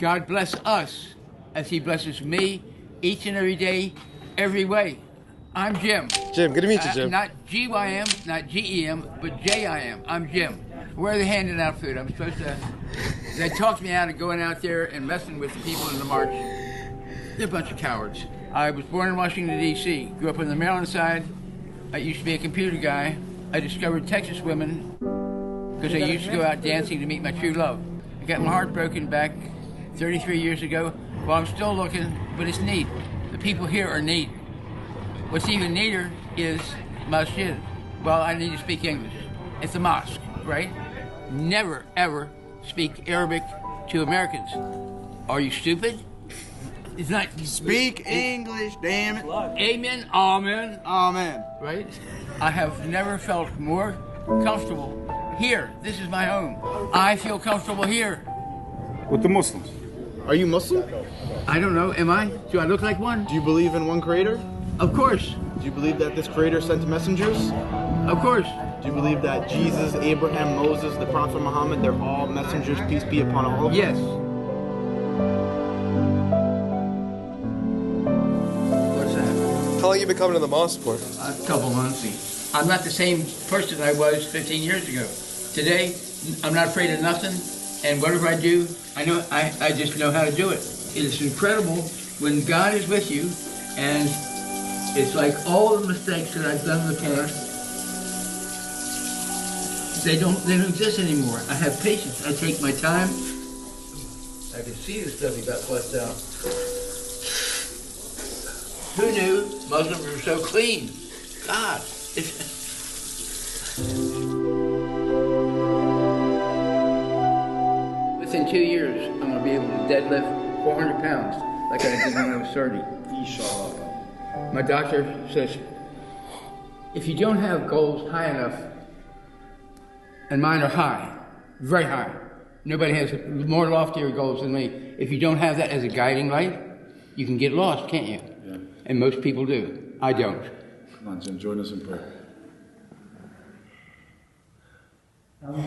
God bless us as he blesses me each and every day, every way. I'm Jim. Jim, good to meet you, Jim. Not G-Y-M, not G-E-M, but J-I-M. I'm Jim. Where are they handing out food? I'm supposed to... They talked me out of going out there and messing with the people in the march. They're a bunch of cowards. I was born in Washington, D.C., grew up on the Maryland side. I used to be a computer guy. I discovered Texas women because I used to go out dancing to meet my true love. I got my heart broken back 33 years ago. Well, I'm still looking, but it's neat. The people here are neat. What's even neater is masjid. Well, I need to speak English. It's a mosque, right? Never, ever speak Arabic to Americans. Are you stupid? It's not... Speak English, damn it. Amen, amen. Amen. Right? I have never felt more comfortable here. This is my home. I feel comfortable here. With the Muslims. Are you Muslim? I don't know. Am I? Do I look like one? Do you believe in one creator? Of course. Do you believe that this creator sent messengers? Of course. Do you believe that Jesus, Abraham, Moses, the Prophet Muhammad, they're all messengers, peace be upon all of them? Yes. What's that? How long you been coming to the mosque for? A couple months. I'm not the same person I was 15 years ago. Today, I'm not afraid of nothing, and whatever I do, I just know how to do it. It's incredible when God is with you, and it's like all the mistakes that I've done in the past, they don't exist anymore. I have patience. I take my time. I can see the stuff he got flushed out. Who knew Muslims were so clean? God. Within 2 years, I'm going to be able to deadlift 400 pounds like I did when I was 30. Inshallah. My doctor says, if you don't have goals high enough, and mine are high, very high. Nobody has more loftier goals than me. If you don't have that as a guiding light, you can get lost, can't you? Yeah. And most people do. I don't. Come on, Jim, join us in prayer. Allah